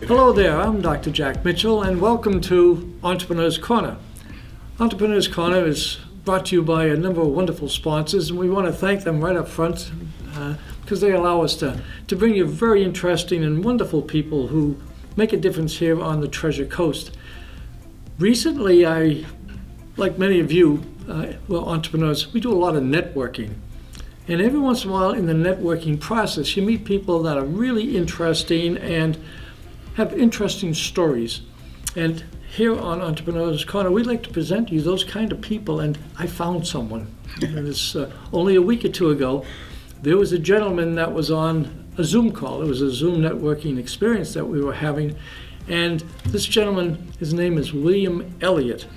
Hello there, I'm Dr. Jack Mitchell, and welcome to Entrepreneur's Corner. Entrepreneur's Corner is brought to you by a number of wonderful sponsors, and we want to thank them right up front because they allow us to bring you very interesting and wonderful people who make a difference here on the Treasure Coast. Recently, I, like many of you, entrepreneurs, we do a lot of networking. And every once in a while in the networking process, you meet people that are really interesting and have interesting stories. And here on Entrepreneur's Corner, we'd like to present you those kind of people, and I found someone. And it's only a week or two ago, there was a gentleman that was on a Zoom call. It was a Zoom networking experience that we were having. And this gentleman, his name is William Elliot,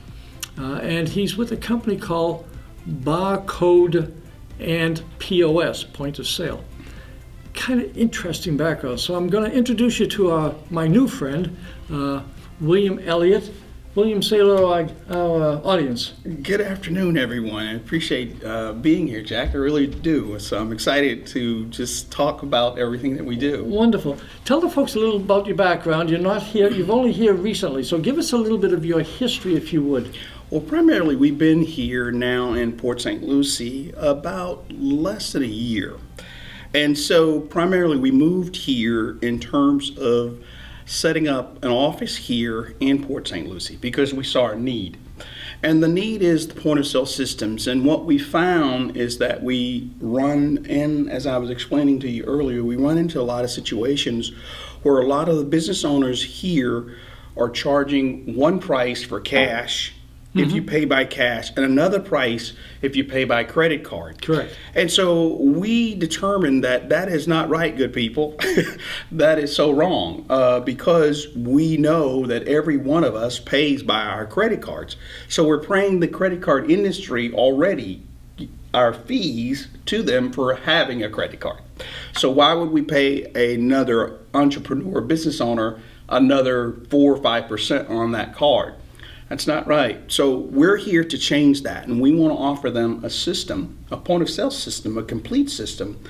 and he's with a company called BarCode and POS, point of sale. Kind of interesting background. So I'm going to introduce you to my new friend, William Elliot. William, say hello to our audience. Good afternoon, everyone. I appreciate being here, Jack. I really do. So I'm excited to just talk about everything that we do. Wonderful. Tell the folks a little about your background. You're not here, you've only here recently, so give us a little bit of your history, if you would. Well, primarily we've been here now in Port St. Lucie about less than a year. And so primarily we moved here in terms of setting up an office here in Port St. Lucie because we saw a need. And the need is the point of sale systems. And what we found is that we run, and as I was explaining to you earlier, we run into a lot of situations where a lot of the business owners here are charging one price for cash if you pay by cash, and another price if you pay by credit card. Correct. And so we determined that that is not right, good people. That is so wrong because we know that every one of us pays by our credit cards. So we're paying the credit card industry already our fees to them for having a credit card. So why would we pay another entrepreneur, business owner, another 4 or 5% on that card? That's not right. So we're here to change that, and we want to offer them a system, a point of sale system, a complete system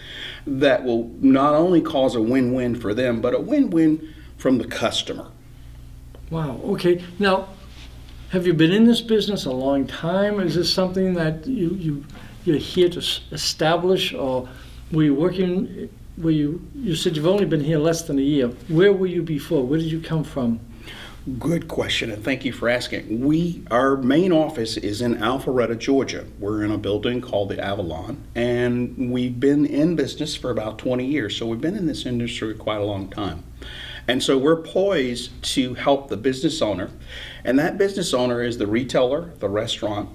that will not only cause a win-win for them, but a win-win from the customer. Wow, okay. Now, have you been in this business a long time? Is this something that you're here to establish, or were you working, you said you've only been here less than a year. Where were you before? Where did you come from? Good question, and thank you for asking. Our main office is in Alpharetta, Georgia. We're in a building called the Avalon, and we've been in business for about 20 years, so we've been in this industry quite a long time. And so we're poised to help the business owner, and that business owner is the retailer, the restaurant,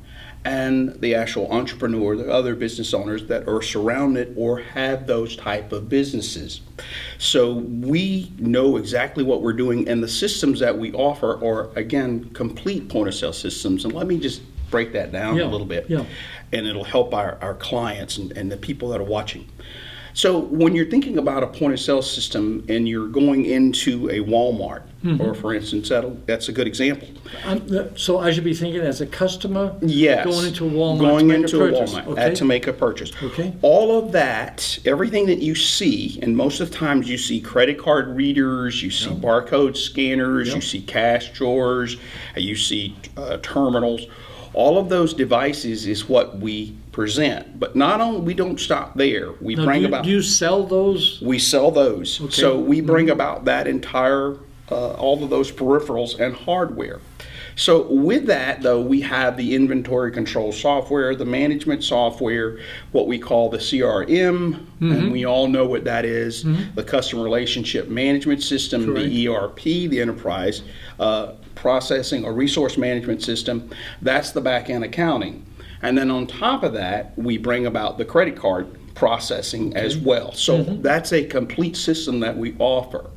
and the actual entrepreneur, the other business owners that are surrounded or have those type of businesses. So we know exactly what we're doing, and the systems that we offer are, again, complete point of sale systems. And let me just break that down a little bit, and it'll help our clients and the people that are watching. So when you're thinking about a point of sale system and you're going into a Walmart, or for instance, that's a good example. So I should be thinking as a customer, yes, going into a Walmart going to make into a purchase. Walmart to make a purchase. Okay. All of that, everything that you see, and most of the times you see credit card readers, you see barcode scanners, you see cash drawers, you see terminals. All of those devices is what we present, but not only we don't stop there. We bring about. Do you sell those? We sell those. Okay. So we bring about that entire, all of those peripherals and hardware. So with that, though, we have the inventory control software, the management software, what we call the CRM, and we all know what that is, the customer relationship management system, Correct. the ERP, the enterprise processing or resource management system. That's the back-end accounting. And then on top of that, we bring about the credit card processing as well. So that's a complete system that we offer.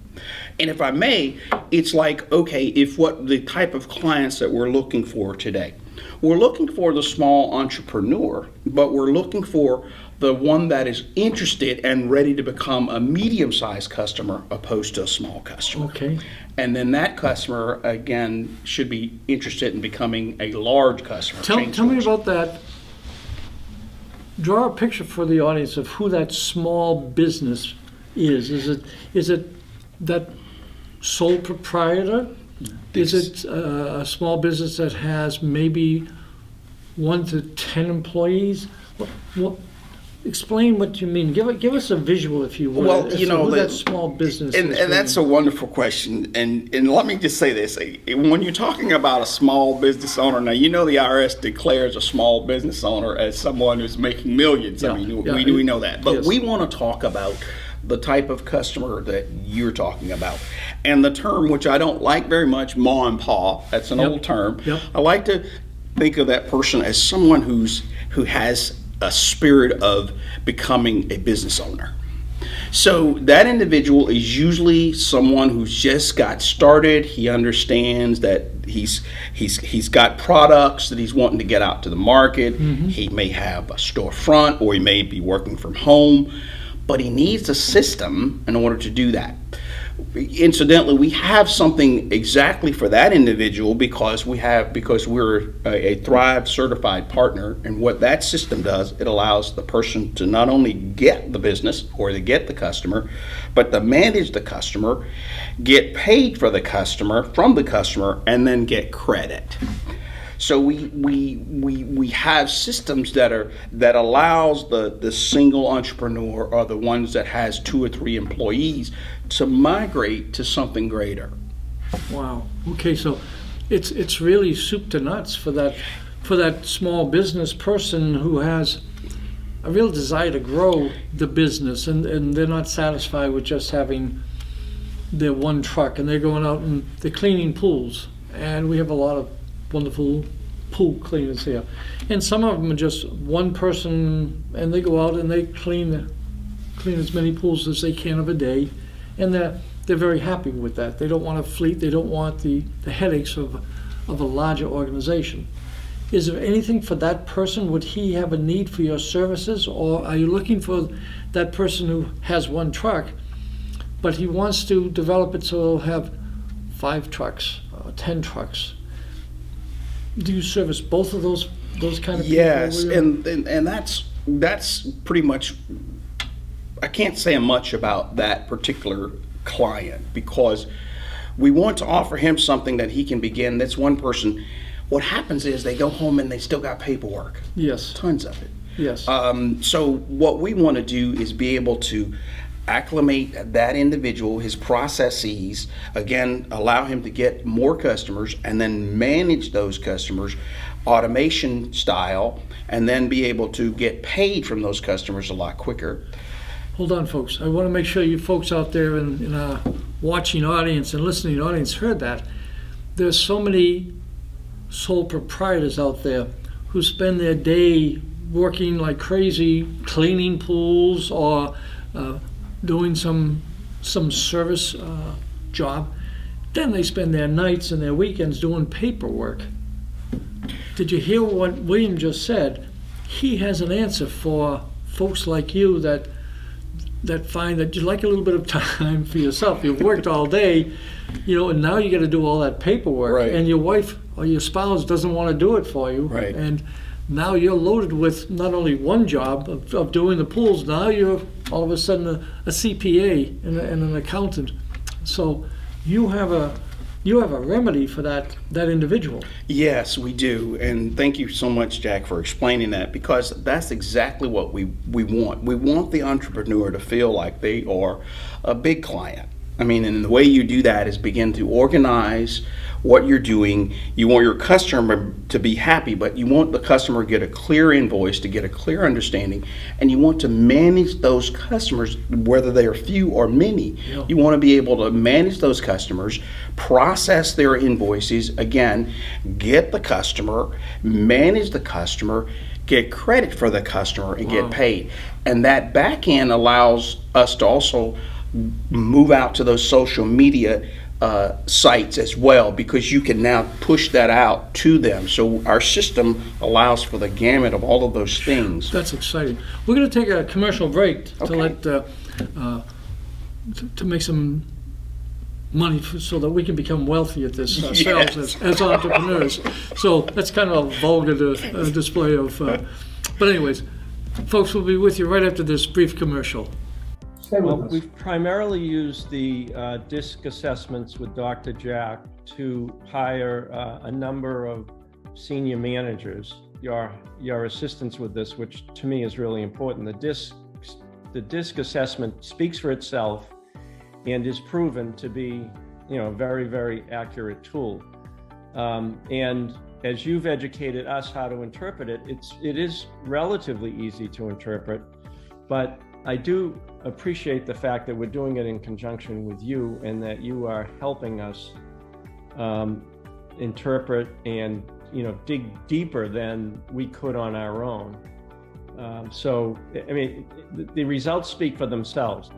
And if I may, it's like, okay, if what the type of clients that we're looking for today, we're looking for the small entrepreneur, but we're looking for the one that is interested and ready to become a medium-sized customer opposed to a small customer. Okay. And then that customer, again, should be interested in becoming a large customer. Tell me about that. Draw a picture for the audience of who that small business is. Is it that sole proprietor? Is it a small business that has maybe 1 to 10 employees? Explain what you mean. Give us a visual, if you will. Well, you know, that small business and that's a wonderful question. And let me just say this: when you're talking about a small business owner, now you know the IRS declares a small business owner as someone who's making millions. Yeah, I mean, yeah, we know that, but yes. we want to talk about the type of customer that you're talking about, and the term, which I don't like very much, ma and pa. That's an old term. Yep. I like to think of that person as someone who has a spirit of becoming a business owner. So that individual is usually someone who's just got started. He understands that he's got products that he's wanting to get out to the market. Mm-hmm. He may have a storefront, or he may be working from home, but he needs a system in order to do that. Incidentally, we have something exactly for that individual because we're a Thrive certified partner, and what that system does, it allows the person to not only get the business or to get the customer, but to manage the customer, get paid for the customer from the customer, and then get credit. So we have systems that allows the single entrepreneur, or the ones that has 2 or 3 employees, to migrate to something greater. Wow. Okay, so it's really soup to nuts for that small business person who has a real desire to grow the business, and they're not satisfied with just having their one truck, and they're going out and they're cleaning pools, and we have a lot of wonderful pool cleaners here, and some of them are just one person, and they go out and they clean as many pools as they can of a day, and they're very happy with that. They don't want a fleet. They don't want the headaches of a larger organization. Is there anything for that person? Would he have a need for your services, or are you looking for that person who has one truck, but he wants to develop it so he'll have 5 trucks, 10 trucks? Do you service both of those kind of people? Yes, and that's pretty much. I can't say much about that particular client because we want to offer him something that he can begin. That's one person. What happens is they go home and they still got paperwork. Yes. Tons of it. Yes. So what we want to do is be able to acclimate that individual, his processes, again, allow him to get more customers, and then manage those customers automation style, and then be able to get paid from those customers a lot quicker. Hold on, folks. I want to make sure you folks out there in our watching audience and listening audience heard that. There's so many sole proprietors out there who spend their day working like crazy, cleaning pools or doing some service job. Then they spend their nights and their weekends doing paperwork. Did you hear what William just said? He has an answer for folks like you that find that you like a little bit of time for yourself. You've worked all day, and now you got to do all that paperwork, right. And your wife or your spouse doesn't want to do it for you, right. And now you're loaded with not only one job of doing the pools, now you're all of a sudden a CPA and an accountant. So you have a remedy for that individual. Yes, we do, and thank you so much, Jack, for explaining that, because that's exactly what we want. We want the entrepreneur to feel like they are a big client. I mean, and the way you do that is begin to organize what you're doing. You want your customer to be happy, but you want the customer to get a clear invoice, to get a clear understanding, and you want to manage those customers, whether they are few or many. Yeah. You want to be able to manage those customers, process their invoices, again, get the customer, manage the customer, get credit for the customer, and get paid. And that back end allows us to also move out to those social media sites as well, because you can now push that out to them. So our system allows for the gamut of all of those things. That's exciting. We're going to take a commercial break to make some money so that we can become wealthy at this ourselves as entrepreneurs. So that's kind of a vulgar display of. But anyways, folks, we'll be with you right after this brief commercial. Stay with Well, us. we've primarily used the DISC assessments with Dr. Jack to hire a number of senior managers, your assistance with this, which to me is really important. The DISC assessment speaks for itself and is proven to be, a very, very accurate tool. And as you've educated us how to interpret it, it is relatively easy to interpret, but I do appreciate the fact that we're doing it in conjunction with you and that you are helping us interpret and dig deeper than we could on our own. So, I mean, the results speak for themselves.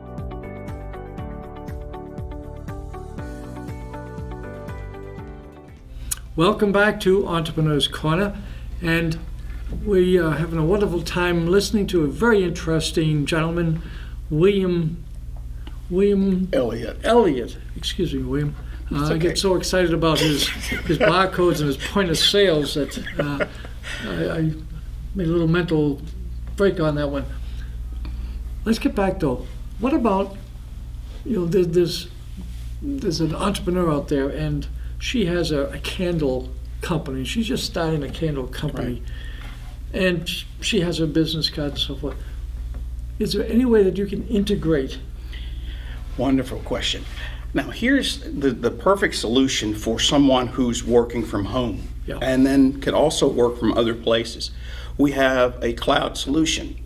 Welcome back to Entrepreneur's Corner, and we are having a wonderful time listening to a very interesting gentleman, William Elliot. Excuse me, William. It's I okay. get so excited about his barcodes and his point of sales that I made a little mental break on that one. Let's get back though. What about, there's an entrepreneur out there, and she has a candle company. She's just starting a candle company. Right. And she has her business card and so forth. Is there any way that you can integrate? Wonderful question. Now, here's the perfect solution for someone who's working from home and then could also work from other places. We have a cloud solution,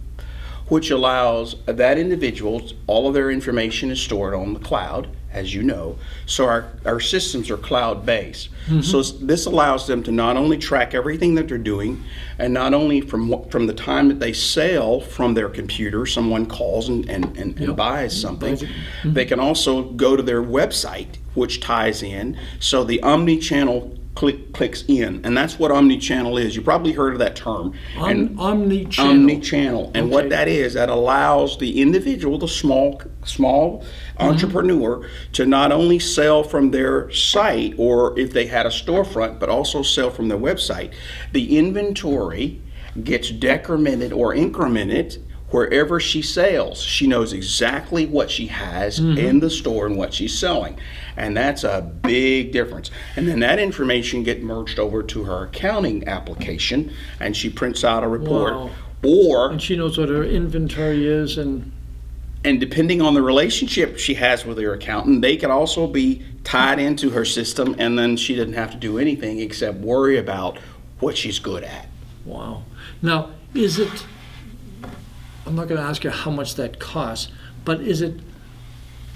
which allows that individual, all of their information is stored on the cloud, as you know. So our systems are cloud-based. Mm-hmm. So this allows them to not only track everything that they're doing, and not only from the time that they sell from their computer, someone calls and buys something, mm-hmm. They can also go to their website, which ties in. So the omni-channel clicks in, and that's what omni-channel is. You probably heard of that term. Omni-channel. Omni-channel, and what that is, that allows the individual, the small entrepreneur, to not only sell from their site, or if they had a storefront, but also sell from their website. The inventory gets decremented or incremented wherever she sells. She knows exactly what she has in the store and what she's selling. And that's a big difference. And then that information gets merged over to her accounting application, and she prints out a report. Wow. And she knows what her inventory is, and depending on the relationship she has with her accountant, they can also be tied into her system, and then she doesn't have to do anything except worry about what she's good at. Wow. Now, is it, I'm not going to ask you how much that costs, but is it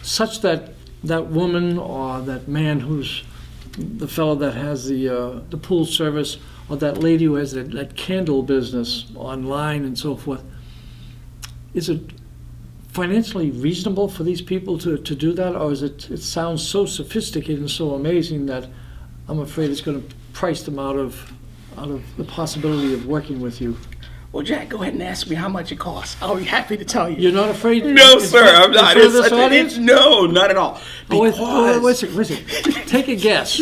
such that that woman or that man who's the fellow that has the pool service, or that lady who has that candle business online and so forth, is it financially reasonable for these people to do that, or is it sounds so sophisticated and so amazing that I'm afraid it's going to price them out of the possibility of working with you? Well, Jack, go ahead and ask me how much it costs. I'll be happy to tell you. You're not afraid? No, sir, I'm not. No, not at all. Wait a second. Take a guess.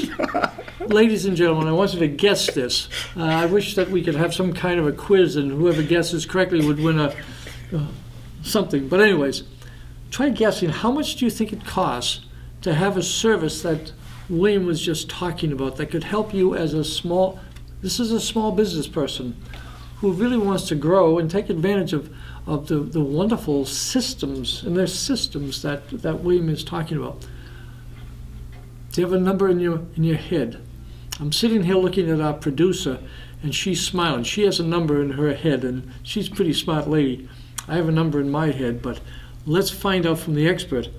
Ladies and gentlemen, I want you to guess this. I wish that we could have some kind of a quiz, and whoever guesses correctly would win something. But anyways, try guessing, how much do you think it costs to have a service that William was just talking about that could help you as this is a small business person who really wants to grow and take advantage of the wonderful systems, and there's systems that William is talking about. Do you have a number in your head? I'm sitting here looking at our producer, and she's smiling. She has a number in her head, and she's a pretty smart lady. I have a number in my head, but let's find out from the expert.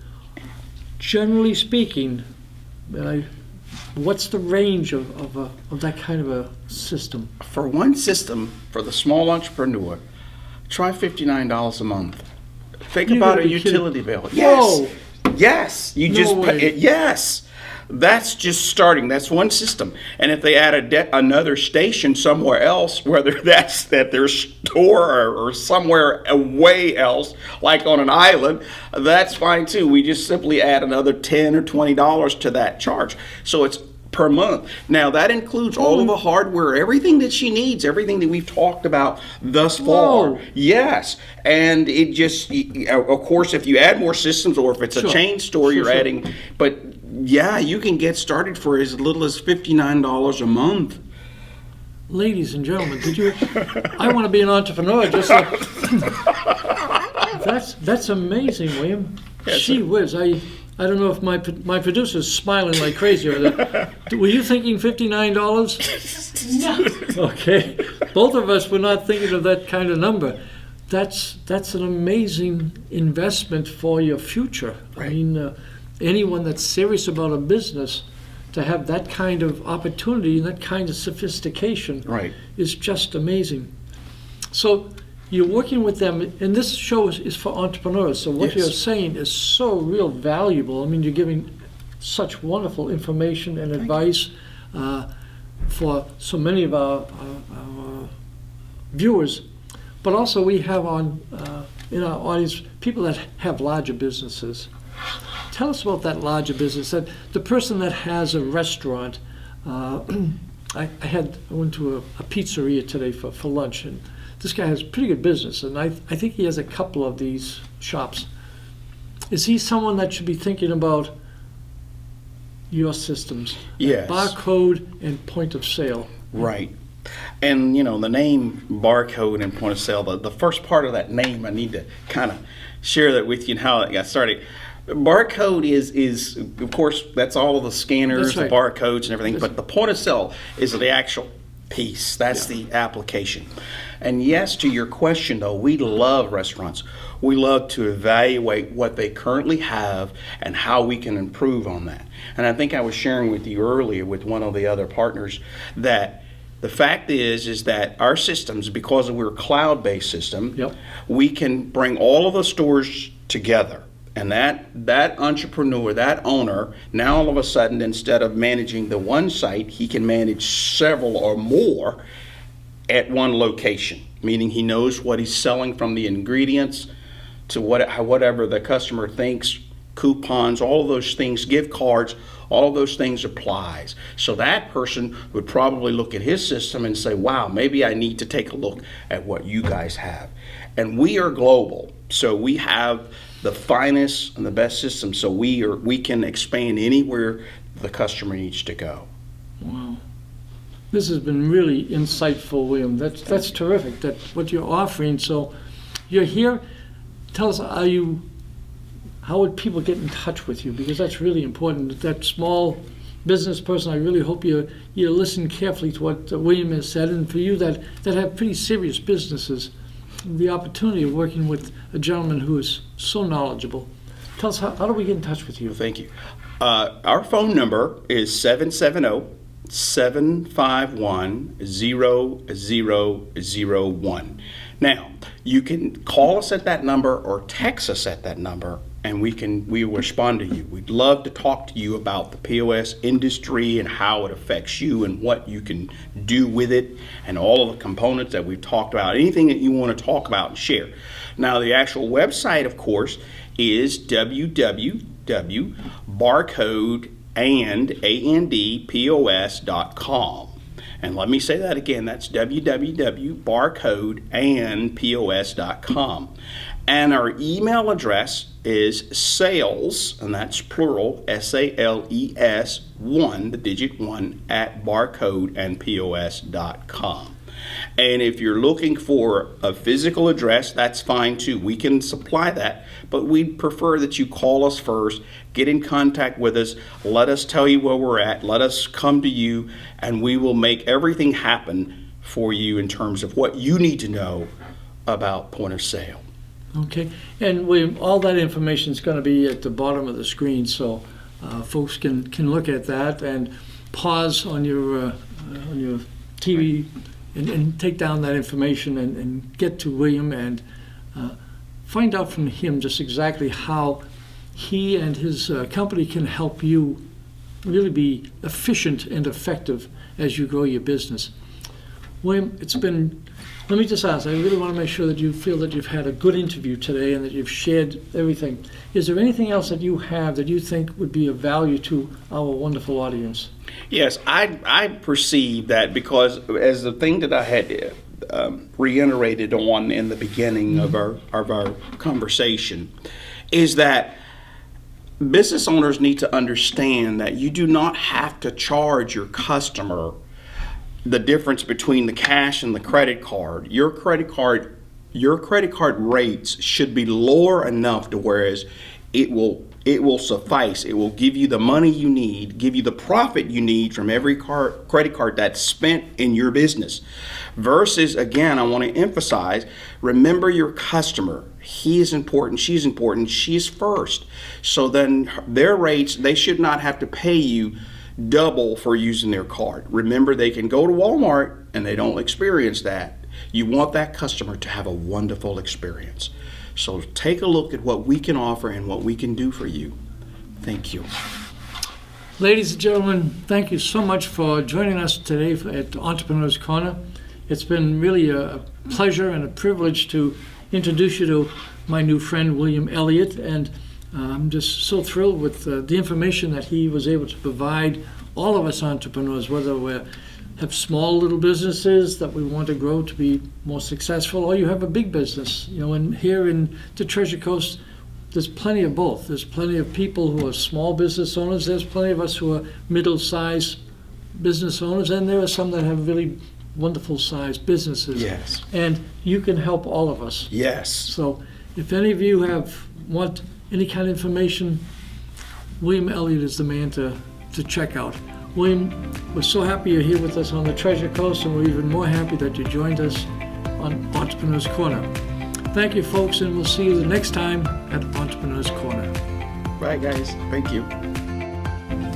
Generally speaking, what's the range of that kind of a system? For one system, for the small entrepreneur, try $59 a month. Think about a utility bill. Yes. Whoa. Yes. You just pay it. Yes. That's just starting. That's one system. And if they add another station somewhere else, whether that's at their store or somewhere way else, like on an island, that's fine too. We just simply add another $10 or $20 to that charge. So it's per month. Now, that includes all of the hardware, everything that she needs, everything that we've talked about thus far. Whoa. Yes. And it just, of course, if you add more systems or if it's a Sure. chain store, Sure, you're sure. adding. But yeah, you can get started for as little as $59 a month. Ladies and gentlemen, I want to be an entrepreneur just like, that's amazing, William. Gee whiz, I don't know if my producer's smiling like crazy over there. Were you thinking $59? No. Okay. Both of us were not thinking of that kind of number. That's an amazing investment for your future. Right. I mean, anyone that's serious about a business, to have that kind of opportunity and that kind of sophistication Right. is just amazing. So you're working with them, and this show is for entrepreneurs, so what Yes. you're saying is so real valuable. I mean, you're giving such wonderful information and advice for so many of our viewers, but also we have on in our audience people that have larger businesses. Tell us about that larger business, that the person that has a restaurant. I went to a pizzeria today for lunch, and this guy has pretty good business, and I think he has a couple of these shops. Is he someone that should be thinking about your systems? Yes. BarCode and point of sale. Right. And, you know, the name BarCode and point of sale, the first part of that name, I need to kind of share that with you and how it got started. BarCode is of course, that's all of the scanners, That's right. the barcodes and everything, That's but the point of sale is the actual piece. That's the application. And yes, to your question though, we love restaurants. We love to evaluate what they currently have and how we can improve on that. And I think I was sharing with you earlier with one of the other partners that the fact is that our systems, because we're a cloud-based system, Yep. we can bring all of the stores together. And that entrepreneur, that owner, now all of a sudden, instead of managing the one site, he can manage several or more at one location, meaning he knows what he's selling from the ingredients to whatever the customer thinks, coupons, all of those things, gift cards, all of those things applies. So that person would probably look at his system and say, wow, maybe I need to take a look at what you guys have. And we are global, so we have the finest and the best system, so we can expand anywhere the customer needs to go. Wow. This has been really insightful, William. That's terrific, that what you're offering. So you're here. Tell us, how would people get in touch with you? Because that's really important. That small business person, I really hope you listen carefully to what William has said. And for you that have pretty serious businesses, the opportunity of working with a gentleman who is so knowledgeable. Tell us, how do we get in touch with you? Thank you. Our phone number is 770-751-0001. Now, you can call us at that number or text us at that number, and we will respond to you. We'd love to talk to you about the POS industry and how it affects you and what you can do with it and all of the components that we've talked about, anything that you want to talk about and share. Now, the actual website, of course, is www.barcodeandpos.com. And let me say that again, that's www.barcodeandpos.com. And our email address is sales, and that's plural, SALES 1, the digit 1, at barcodeandpos.com. And if you're looking for a physical address, that's fine too. We can supply that, but we'd prefer that you call us first, get in contact with us, let us tell you where we're at, let us come to you, and we will make everything happen for you in terms of what you need to know about point of sale. Okay, and William, all that information is going to be at the bottom of the screen, so folks can look at that and pause on your TV and take down that information and get to William and find out from him just exactly how he and his company can help you really be efficient and effective as you grow your business. William, it's been Let me just ask, I really want to make sure that you feel that you've had a good interview today and that you've shared everything. Is there anything else that you have that you think would be of value to our wonderful audience? Yes, I perceive that because as the thing that I had reiterated on in the beginning of our conversation is that business owners need to understand that you do not have to charge your customer the difference between the cash and the credit card. Your credit card rates should be lower enough to whereas it will suffice. It will give you the money you need, give you the profit you need from every credit card that's spent in your business. Versus, again, I want to emphasize, remember your customer. He is important, she's important, she's first. So then their rates, they should not have to pay you double for using their card. Remember, they can go to Walmart and they don't experience that. You want that customer to have a wonderful experience. So take a look at what we can offer and what we can do for you. Thank you. Ladies and gentlemen, thank you so much for joining us today at Entrepreneur's Corner. It's been really a pleasure and a privilege to introduce you to my new friend, William Elliot, and I'm just so thrilled with the information that he was able to provide all of us entrepreneurs, whether we have small little businesses that we want to grow to be more successful, or you have a big business. And here in the Treasure Coast, there's plenty of both. There's plenty of people who are small business owners. There's plenty of us who are middle-sized business owners, and there are some that have really wonderful-sized businesses. Yes. And you can help all of us. Yes. So if any of you want any kind of information, William Elliot is the man to check out. William, we're so happy you're here with us on the Treasure Coast, and we're even more happy that you joined us on Entrepreneur's Corner. Thank you, folks, and we'll see you the next time at Entrepreneur's Corner. Bye, guys. Thank you.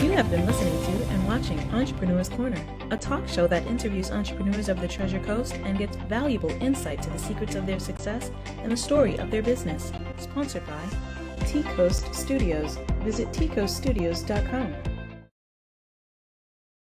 You have been listening to and watching Entrepreneur's Corner, a talk show that interviews entrepreneurs of the Treasure Coast and gets valuable insight to the secrets of their success and the story of their business. Sponsored by TCoastStudios. Visit TCoastStudios.com.